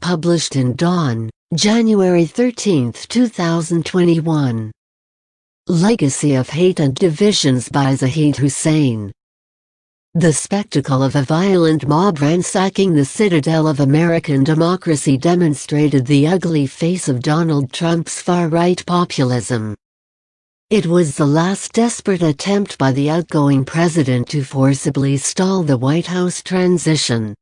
published in Dawn, January 13, 2021. Legacy of Hate and Divisions by Zahid Hussein. The spectacle of a violent mob ransacking the citadel of American democracy demonstrated the ugly face of Donald Trump's far-right populism. It was the last desperate attempt by the outgoing president to forcibly stall the White House transition.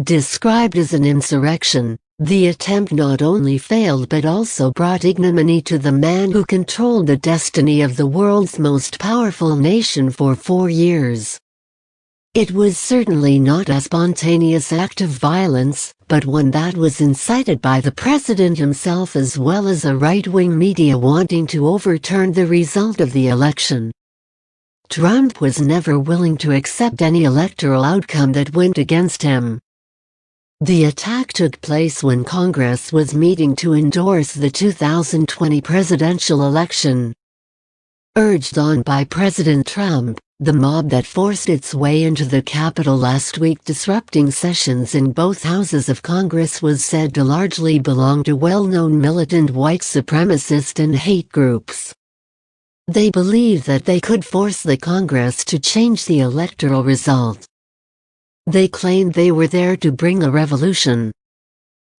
Described as an insurrection, the attempt not only failed but also brought ignominy to the man who controlled the destiny of the world's most powerful nation for 4 years. It was certainly not a spontaneous act of violence, but one that was incited by the president himself as well as a right-wing media wanting to overturn the result of the election. Trump was never willing to accept any electoral outcome that went against him. The attack took place when Congress was meeting to endorse the 2020 presidential election. Urged on by President Trump, the mob that forced its way into the Capitol last week disrupting sessions in both houses of Congress was said to largely belong to well-known militant white supremacist and hate groups. They believed that they could force the Congress to change the electoral result. They claimed they were there to bring a revolution.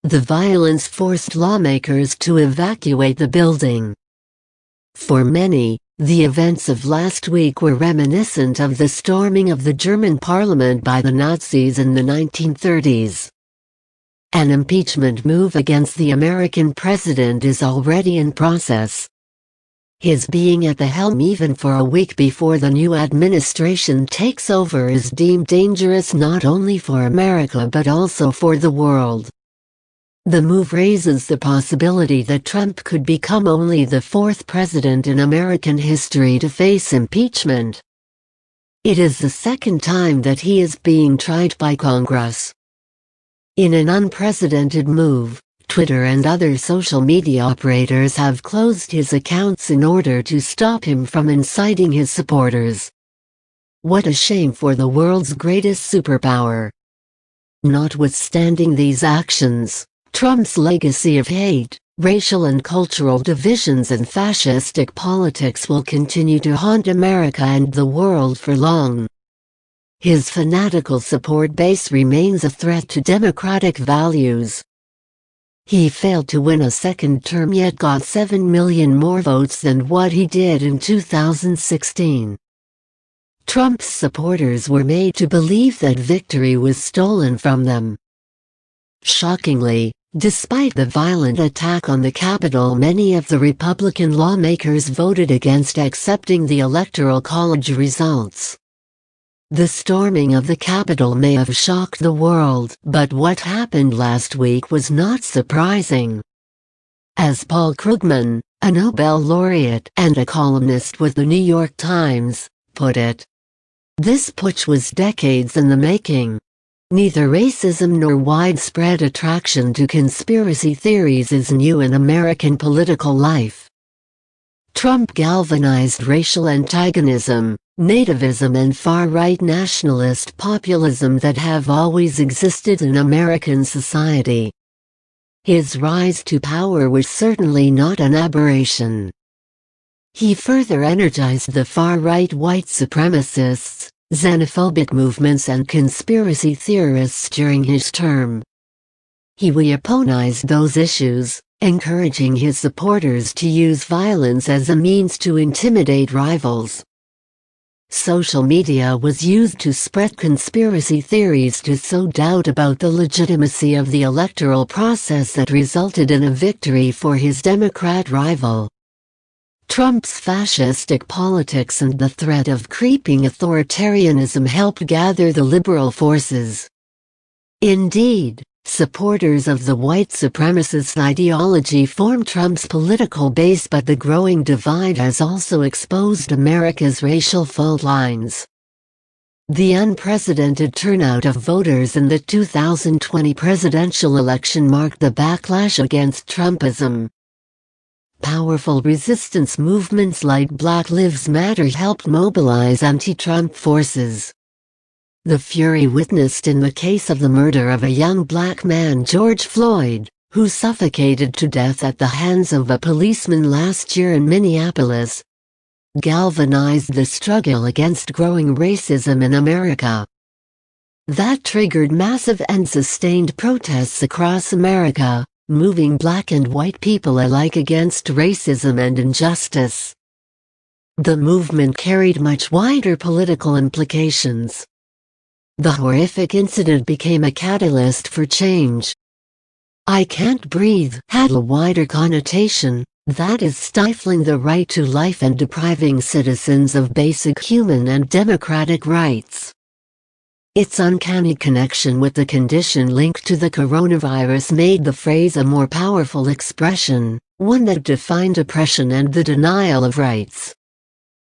The violence forced lawmakers to evacuate the building. For many, the events of last week were reminiscent of the storming of the German parliament by the Nazis in the 1930s. An impeachment move against the American president is already in process. His being at the helm even for a week before the new administration takes over is deemed dangerous not only for America but also for the world. The move raises the possibility that Trump could become only the 4th president in American history to face impeachment. It is the 2nd time that he is being tried by Congress. In an unprecedented move, Twitter and other social media operators have closed his accounts in order to stop him from inciting his supporters. What a shame for the world's greatest superpower. Notwithstanding these actions, Trump's legacy of hate, racial and cultural divisions and fascistic politics will continue to haunt America and the world for long. His fanatical support base remains a threat to democratic values. He failed to win a second term yet got 7 million more votes than what he did in 2016. Trump's supporters were made to believe that victory was stolen from them. Shockingly, despite the violent attack on the Capitol, many of the Republican lawmakers voted against accepting the Electoral College results. The storming of the Capitol may have shocked the world, but what happened last week was not surprising. As Paul Krugman, a Nobel laureate and a columnist with the New York Times, put it, this putsch was decades in the making. Neither racism nor widespread attraction to conspiracy theories is new in American political life. Trump galvanized racial antagonism, nativism and far-right nationalist populism that have always existed in American society. His rise to power was certainly not an aberration. He further energized the far-right white supremacists, xenophobic movements and conspiracy theorists during his term. He weaponized those issues, encouraging his supporters to use violence as a means to intimidate rivals. Social media was used to spread conspiracy theories to sow doubt about the legitimacy of the electoral process that resulted in a victory for his Democrat rival. Trump's fascistic politics and the threat of creeping authoritarianism helped gather the liberal forces. Indeed, supporters of the white supremacist ideology form Trump's political base, but the growing divide has also exposed America's racial fault lines. The unprecedented turnout of voters in the 2020 presidential election marked the backlash against Trumpism. Powerful resistance movements like Black Lives Matter helped mobilize anti-Trump forces. The fury witnessed in the case of the murder of a young black man, George Floyd, who suffocated to death at the hands of a policeman last year in Minneapolis, galvanized the struggle against growing racism in America. That triggered massive and sustained protests across America, moving black and white people alike against racism and injustice. The movement carried much wider political implications. The horrific incident became a catalyst for change. "I can't breathe" had a wider connotation, that is stifling the right to life and depriving citizens of basic human and democratic rights. Its uncanny connection with the condition linked to the coronavirus made the phrase a more powerful expression, one that defined oppression and the denial of rights.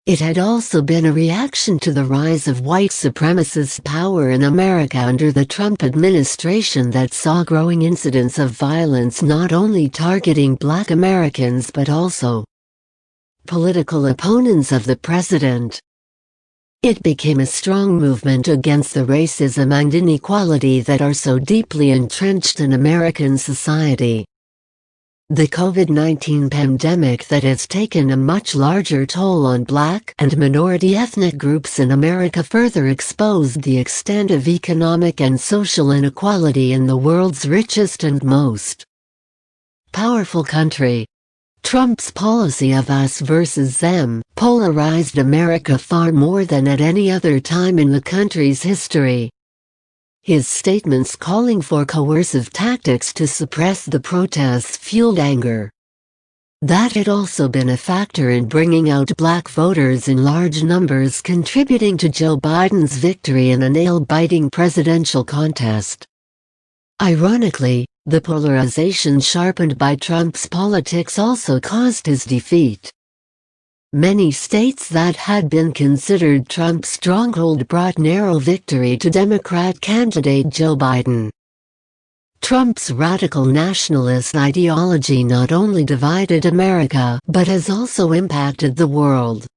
It had also been a reaction to the rise of white supremacist power in America under the Trump administration that saw growing incidents of violence not only targeting black Americans but also political opponents of the president. It became a strong movement against the racism and inequality that are so deeply entrenched in American society. The COVID-19 pandemic that has taken a much larger toll on black and minority ethnic groups in America further exposed the extent of economic and social inequality in the world's richest and most powerful country. Trump's policy of us versus them polarized America far more than at any other time in the country's history. His statements calling for coercive tactics to suppress the protests fueled anger. That had also been a factor in bringing out black voters in large numbers, contributing to Joe Biden's victory in a nail-biting presidential contest. Ironically, the polarization sharpened by Trump's politics also caused his defeat. Many states that had been considered Trump's stronghold brought narrow victory to Democrat candidate Joe Biden. Trump's radical nationalist ideology not only divided America but has also impacted the world.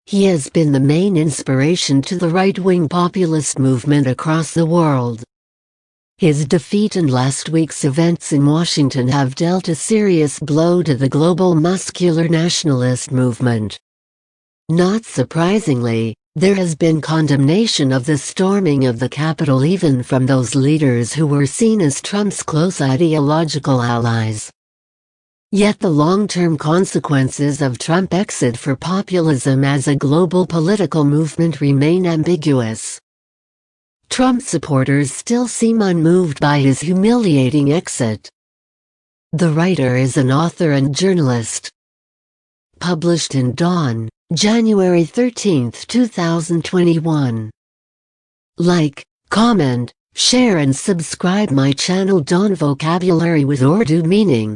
He has been the main inspiration to the right-wing populist movement across the world. His defeat and last week's events in Washington have dealt a serious blow to the global muscular nationalist movement. Not surprisingly, there has been condemnation of the storming of the Capitol even from those leaders who were seen as Trump's close ideological allies. Yet the long-term consequences of Trump's exit for populism as a global political movement remain ambiguous. Trump supporters still seem unmoved by his humiliating exit. The writer is an author and journalist. Published in Dawn, January 13, 2021. Like, comment, share and subscribe my channel Dawn Vocabulary with Urdu Meaning.